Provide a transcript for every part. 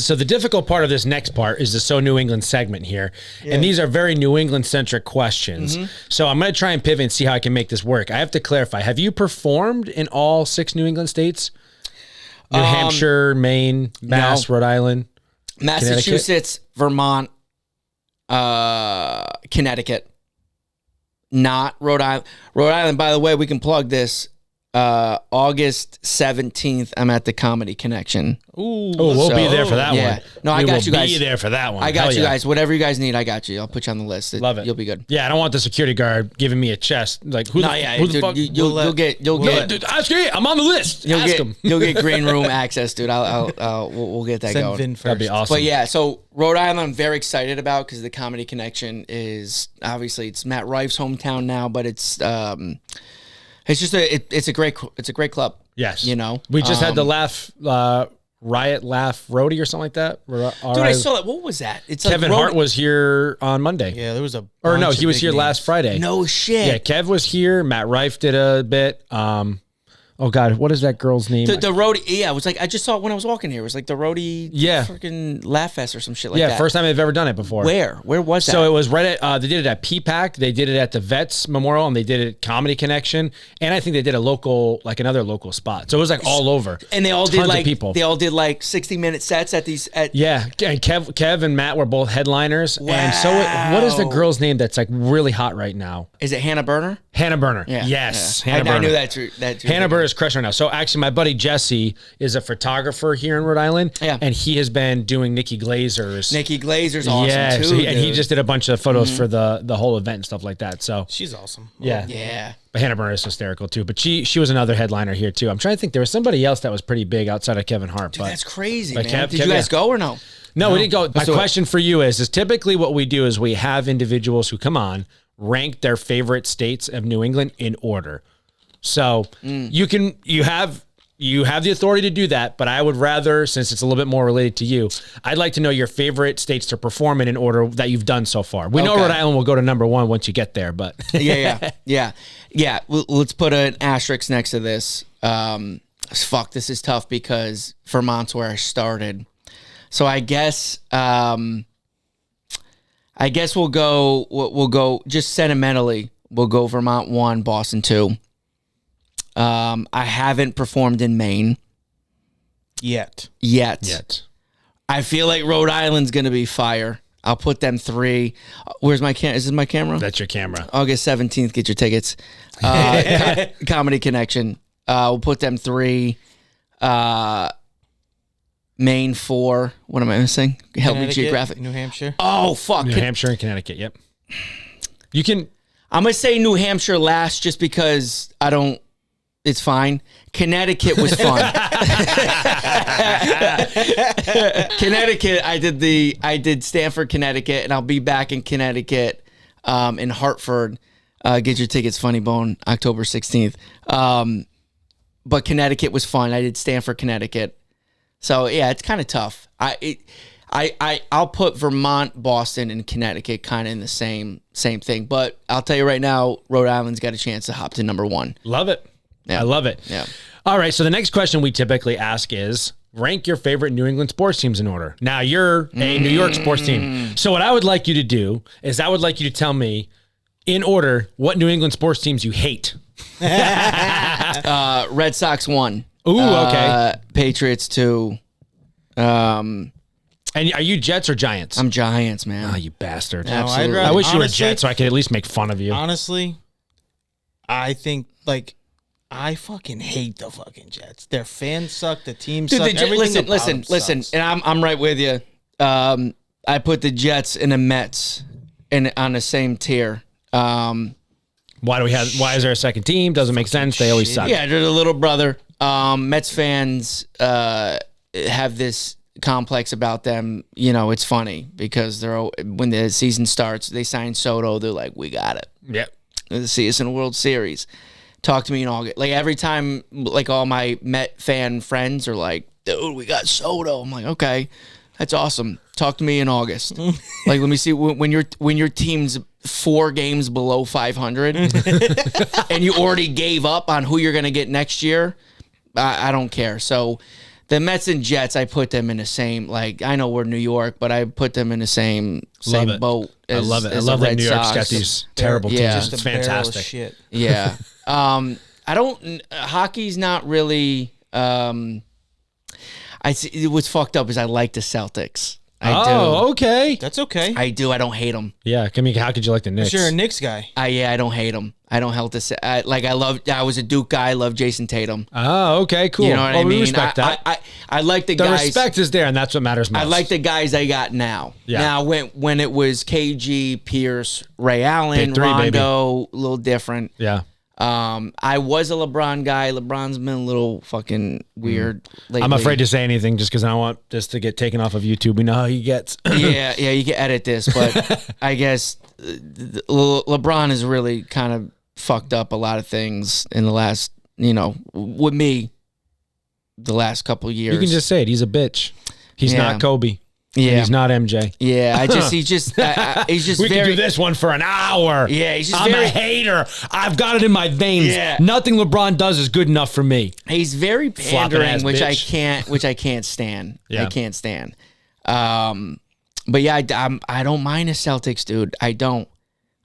So the difficult part of this next part is the So New England segment here. And these are very New England centric questions. So I'm going to try and pivot and see how I can make this work. I have to clarify. Have you performed in all 6 New England states? New Hampshire, Maine, Mass, Rhode Island, Massachusetts, Vermont, Connecticut, not Rhode Island. Rhode Island, by the way, we can plug this. August 17th, I'm at the Comedy Connection. Ooh, we'll be there for that one. No, I got you guys. Be there for that one. I got you guys. Whatever you guys need, I got you. I'll put you on the list. Love it. You'll be good. Yeah, I don't want the security guard giving me a chest. Like, who the fuck? You'll get. Dude, ask me. I'm on the list. Ask him. You'll get green room access, dude. We'll get that going. Vin first. That'd be awesome. But yeah, so Rhode Island, I'm very excited about because the Comedy Connection is obviously it's Matt Rife's hometown now, but it's just it's a great club. Yes, you know, we just had the Riot Laugh Roadie or something like that. Dude, I saw that. What was that? It's Kevin like Hart was here on Monday. Yeah, there was he was here last Friday. No shit. Yeah, Kev was here. Matt Rife did a bit. Oh God, what is that girl's name? The roadie. Yeah, it was like I just saw it when I was walking here. It was like the roadie. Yeah, freaking Laugh Fest or some shit like that. Yeah, first time they've ever done it before. Where was that? So it was right at. They did it at PPAC. They did it at the Vets Memorial, and they did it at Comedy Connection. And I think they did another local spot. So it was like all over. And they all did like people. They all did like 60-minute sets at these. Yeah, and Kev and Matt were both headliners. Wow. And so what is the girl's name that's like really hot right now? Is it Hannah Berner? Hannah Berner. Yeah. Yes. Yeah. Hannah Berner. I knew that. Hannah Berner is crushing right now. So actually, my buddy Jesse is a photographer here in Rhode Island. Yeah. And he has been doing Nikki Glazer's. Nikki Glazer's awesome too. So and he just did a bunch of photos for the whole event and stuff like that. So she's awesome. Yeah. Yeah. But Hannah Berner is hysterical too. But she was another headliner here too. I'm trying to think. There was somebody else that was pretty big outside of Kevin Hart. Dude, that's crazy, man. Did you guys go or no? No, we didn't go. My question for you is typically what we do is we have individuals who come on, rank their favorite states of New England in order. So you have the authority to do that, but I would rather, since it's a little bit more related to you, I'd like to know your favorite states to perform in order that you've done so far. We know Rhode Island will go to number 1 once you get there, but yeah. Let's put an asterisk next to this. Fuck, this is tough because Vermont's where I started. So I guess we'll go just sentimentally. We'll go Vermont 1, Boston 2. I haven't performed in Maine yet. I feel like Rhode Island's gonna be fire. I'll put them 3. Where's my camera? Is this my camera? That's your camera. August 17th. Get your tickets. Comedy Connection. We'll put them 3. Maine 4. What am I missing? Help me geographic. New Hampshire. Oh fuck. New Hampshire and Connecticut. Yep. You can. I'm gonna say New Hampshire last, just because I don't. It's fine. Connecticut was fun. Connecticut. I did Stamford, Connecticut, and I'll be back in Connecticut, in Hartford. Get your tickets, Funny Bone, October 16th. But Connecticut was fun. I did Stamford, Connecticut. So yeah, it's kind of tough. I'll put Vermont, Boston, and Connecticut kind of in the same thing. But I'll tell you right now, Rhode Island's got a chance to hop to number 1. Love it. Yeah. I love it. Yeah. All right. So the next question we typically ask is rank your favorite New England sports teams in order. Now you're a New York sports team. So what I would like you to do is I would like you to tell me in order what New England sports teams you hate. Red Sox 1. Ooh, okay. Patriots 2. And are you Jets or Giants? I'm Giants, man. Oh, you bastard. No, Absolutely. I wish you were Jets so I could at least make fun of you. Honestly, I think, I fucking hate the fucking Jets. Their fans suck. The team suck. Listen. And I'm right with you. I put the Jets and the Mets on the same tier. Why is there a second team? Doesn't make sense. They always suck. Yeah, they're the little brother. Mets fans have this complex about them. You know, it's funny because when the season starts, they sign Soto. They're like, we got it. Yep. They see us in the World Series. Talk to me in August. Like every time, like all my Met fan friends are like, dude, we got Soto. I'm like, okay, that's awesome. Talk to me in August. Like, let me see when your team's 4 games below 500 and you already gave up on who you're going to get next year. I don't care. So The Mets and Jets, I put them in the same, like, I know we're New York, but I put them in the same boat as I love it. I as love the that Red New York's Sox. got these terrible teams. Yeah. Just It's a barrel of fantastic. shit. Yeah. I don't, hockey's not really, what's fucked up is I like the Celtics. I okay. That's okay. do. I do. I don't hate them. Yeah, I mean, how could you like the Knicks? You're a Knicks guy. I don't hate them. I don't help to say. I was a Duke guy. I love Jason Tatum. Oh, okay, cool. You know what I mean? We respect that. I like the The guys. respect is there, and that's what matters most. I like the guys I got now. Yeah. Now, when it was KG, Pierce, Ray Allen, Big three, Rondo, a little different. Yeah. I was a LeBron guy. LeBron's been a little fucking weird lately. I'm afraid to say anything just because I don't want this to get taken off of YouTube. We know how he gets. yeah, you can edit this, but I guess LeBron has really kind of fucked up a lot of things in the last, with me, the last couple of years. You can just say it. He's a bitch. He's not Kobe. Yeah. And he's not MJ. Yeah, he's just We very. can do this one for an hour. Yeah, he's just I'm very. a hater. I've got it in my veins. Yeah. Nothing LeBron does is good enough for me. He's very Flopping ass pandering, which bitch. I can't stand. Yeah. I can't stand. But yeah, I don't mind the Celtics, dude. I don't.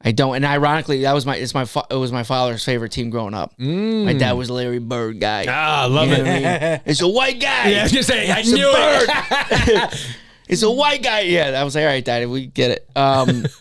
And ironically, it was my father's favorite team growing up. My dad was a Larry Bird guy. Ah, I love it. What I mean? It's a white guy. Yeah, I was gonna say, I It's a knew bird. it. It's a white guy. Yeah, I was like, all right, Daddy, we get it. But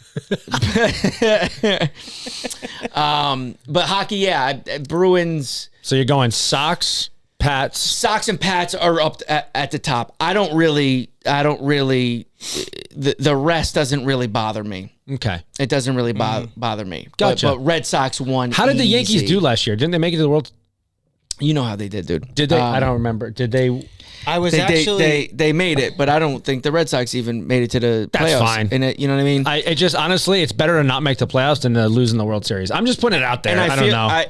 hockey, yeah, Bruins. So you're going Sox, Pats. Sox and Pats are up at the top. I don't really. The rest doesn't really bother me. Okay. It doesn't really bother me. Gotcha. But Red Sox won. How did the Yankees easy. do last year? Didn't they make it to the World? You know how they did, dude. Did they? I don't remember. Did they? I was They made it, but I don't think the Red Sox even made it to the That's playoffs. fine. And you know what I mean? It just honestly, it's better to not make the playoffs than to lose in the World Series. I'm just putting it out there. And I I don't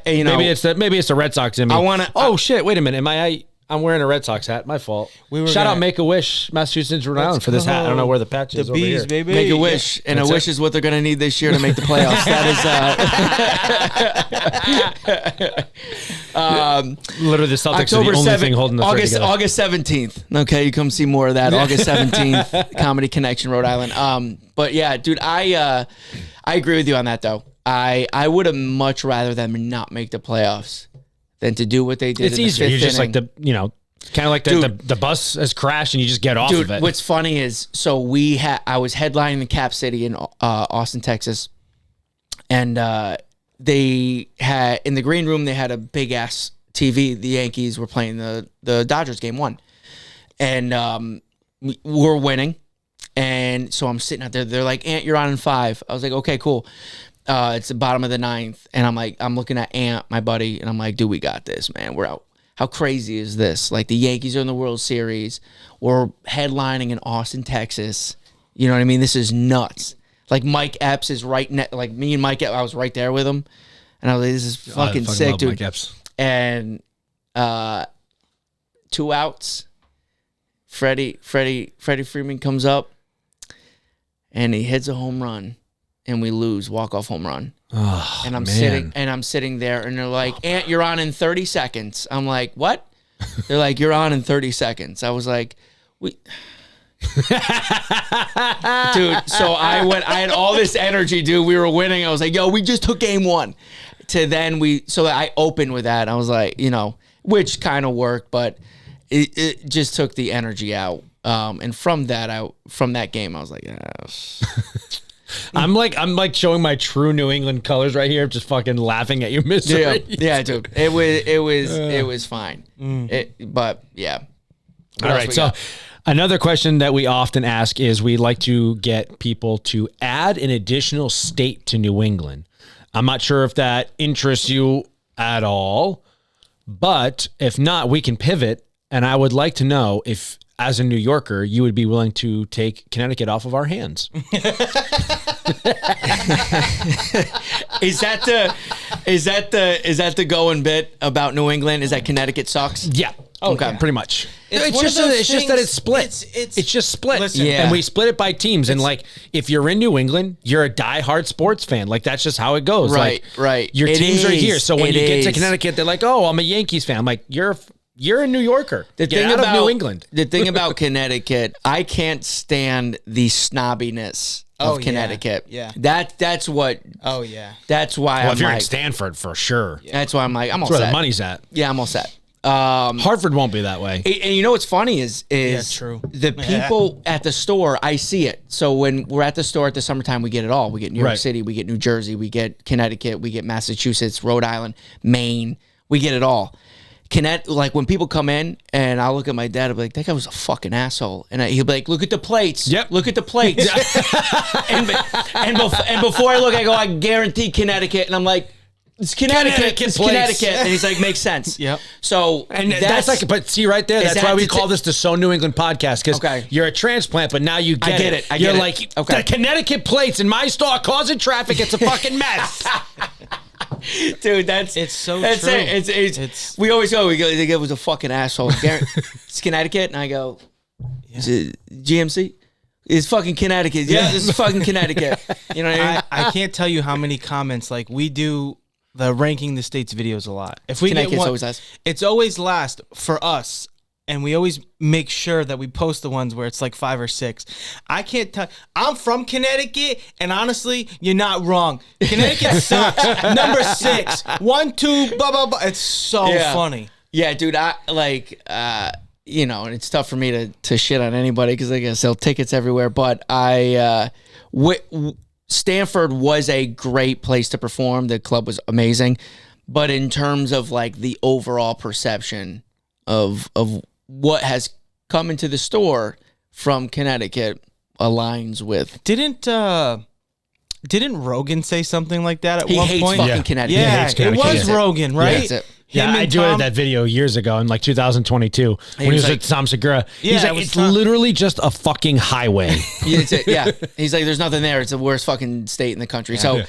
feel- know. Maybe it's the Red Sox in me. I wanna- Oh shit! Wait a minute. I'm wearing a Red Sox hat. My fault. Shout out Make a Wish, Massachusetts, Rhode Island for this hat. I don't know where the patch is. The over bees, here. baby. Make a wish, and That's a wish is what they're going to need this year to make the playoffs. Literally, the Celtics October are the only 7th, thing holding the thread together. August 17th. Okay, you come see more of that. August 17th, Comedy Connection, Rhode Island. But yeah, dude, I agree with you on that though. I would have much rather them not make the playoffs than to do what they did. It's in the easier. fifth You're just inning. like kind of like the bus has crashed and you just get off Dude, of it. what's funny is, so I was headlining the Cap City in Austin, Texas, and they had in the green room they had a big ass TV. The Yankees were playing the Dodgers game 1, and we're winning, and so I'm sitting out there. They're like, "Ant, you're on in 5." I was like, "Okay, cool." It's the bottom of the 9th, and I'm looking at Ant, my buddy, and I'm like, "Dude, we got this, man. We're out." How crazy is this? Like, the Yankees are in the World Series. We're headlining in Austin, Texas. You know what I mean? This is nuts. Like, Mike Epps is like me and Mike Epps, I was right there with him. And I was like, this is fucking sick, love dude. Mike Epps. And 2 outs. Freddie Freeman comes up and he hits a home run and we lose, walk-off home run. Oh, And I'm man. sitting there, and they're like, "Ant, you're on in 30 seconds." I'm like, "What?" They're like, "You're on in 30 seconds." I was like, dude. So I had all this energy, dude. We were winning. I was like, "Yo, we just took game 1." So I opened with that. I was like, which kind of worked, but it just took the energy out. And from that game, I was like, I'm like showing my true New England colors right here, just fucking laughing at your misery. Yeah, dude. It was fine. But yeah. All right. So another question that we often ask is we like to get people to add an additional state to New England. I'm not sure if that interests you at all, but if not, we can pivot. And I would like to know if, as a New Yorker, you would be willing to take Connecticut off of our hands. Is that the going bit about New England? Is that Connecticut sucks? Yeah. Okay. Pretty much. It's just that it's split. It's just split. Listen, Yeah. And we split it by teams. And like, if you're in New England, you're a diehard sports fan. Like, that's just how it goes. Right, like, right. Your It teams are is. here. So when It you get to is. Connecticut, they're like, "Oh, I'm a Yankees fan." I'm like, you're you're a New Yorker. Get out of New England. The thing about Connecticut, I can't stand the snobbiness of Connecticut. Yeah. That's what. Oh yeah. That's why Well, I'm if you're like. in Stanford, for sure. That's why I'm like, I'm all That's where set. the money's at. Yeah, I'm all set. Hartford won't be that way. And you know what's funny is true. the people at the store, I see it. So when we're at the store at the summertime, we get it all. We get New York City, we get New Jersey, we get Connecticut, we get Massachusetts, Rhode Island, Maine. We get it all. Like when people come in and I'll look at my dad, I'll be like, that guy was a fucking asshole. And he'll be like, look at the plates. Yep. Look at the plates. and before I look, I go, I guarantee Connecticut. And I'm like, it's Connecticut. It's plates. Connecticut. And he's like, makes sense. Yep. So And that's like, but see right there, that's why we call this the So New England podcast, because you're a transplant, but now you get it. You're like, the Connecticut plates in my store causing traffic. It's a fucking mess. Dude, it's so that's true. It's we always go. The guy was a fucking asshole. It's Connecticut, and I go, is it GMC? It's fucking Connecticut. Yeah, this is fucking Connecticut. You know what I mean? I can't tell you how many comments, like, we do the ranking the states videos a lot. If we Connecticut's get one, always last. it's always last for us. And we always make sure that we post the ones where it's like 5 or 6. I can't tell. I'm from Connecticut, and honestly, you're not wrong. Connecticut sucks. Number 6. 1, 2, blah, blah, blah. It's so funny. Yeah, dude, I like, you know, and it's tough for me to shit on anybody because I sell tickets everywhere. But Stanford was a great place to perform. The club was amazing. But in terms of like the overall perception of what has come into the store from Connecticut aligns with. Didn't Rogan say something like that at He one hates point? fucking Connecticut. Yeah, He hates Connecticut. it was Rogan, right? Yeah, that's it. Yeah, I do that video years ago in like 2022 when he was like- with Tom Segura. Yeah, He's it like, was it's Tom- literally just a fucking highway. Yeah, that's it. Yeah. He's like, there's nothing there. It's the worst fucking state in the country. So,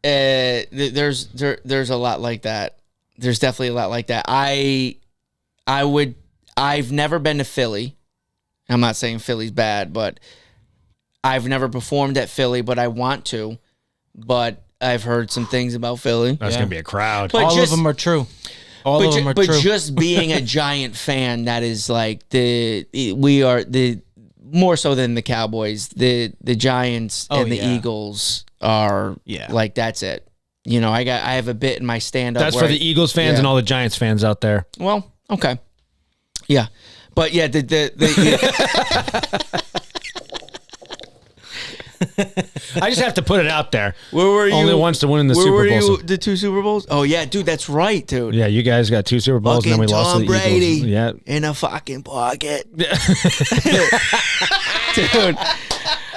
there's a lot like that. There's definitely a lot like that. I've never been to Philly. I'm not saying Philly's bad, but I've never performed at Philly, but I want to. But I've heard some things about Philly. That's going to be a crowd. But All of them are true. All of them are but true. just being a giant fan, that is like we are the more so than the Cowboys. The Giants and the Eagles are like, that's it. You know, I have a bit in my stand-up. That's for the Eagles fans and all the Giants fans out there. Well, okay. Yeah. But yeah, I just have to put it out there. Where were you? Only once to win in the Where Super were Bowl. you? The 2 Super Bowls? Oh yeah, dude, that's right, dude. Yeah, you guys got 2 Super Bowls Fucking and then we lost to Tom the Brady Eagles. Yeah. in a fucking pocket. Dude,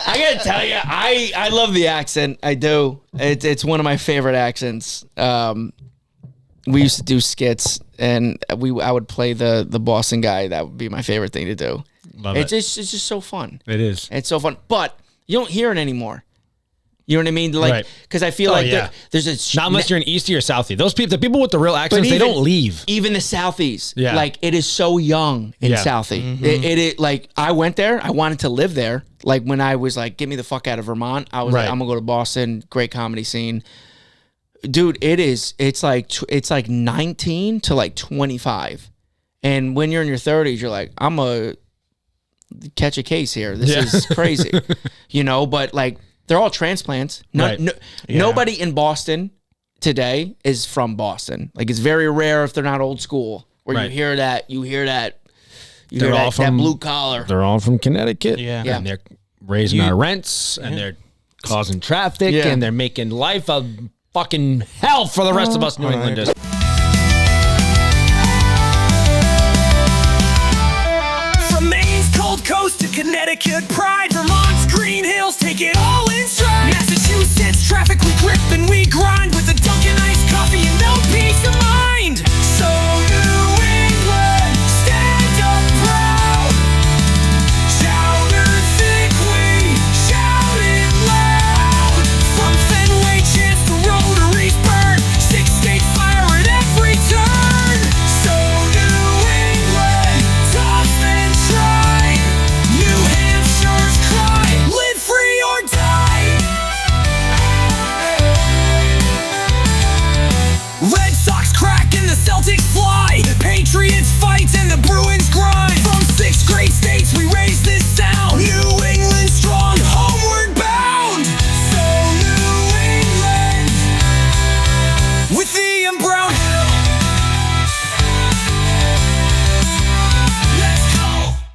I gotta tell you, I love the accent. I do. It's one of my favorite accents. We used to do skits, and I would play the Boston guy. That would be my favorite thing to do. Love It's just so fun. It is. It's so fun, but you don't hear it anymore. You know what I mean? Like, because I feel like there's a not unless you're an Eastie or Southie. Those people, the people with the real accents, they don't leave. Even the Southies, Yeah. like it is so young in Southie. Mm-hmm. It like I went there. I wanted to live there. Like when I was like, get me the fuck out of Vermont. I was like, I'm gonna go to Boston. Great comedy scene, dude. It's like 19 to like 25, and when you're in your 30s, you're like, I'm a catch a case here. This is crazy, you know. But like, they're all transplants. Nobody in Boston today is from Boston. Like, it's very rare if they're not old school where you hear that blue collar. They're all from Connecticut. Yeah. And they're raising our rents and they're causing traffic and they're making life a fucking hell for the rest of us New Englanders. From Maine's cold coast to Connecticut pride, Vermont's green hills take it all in stride. Massachusetts traffic, we grip and we grind.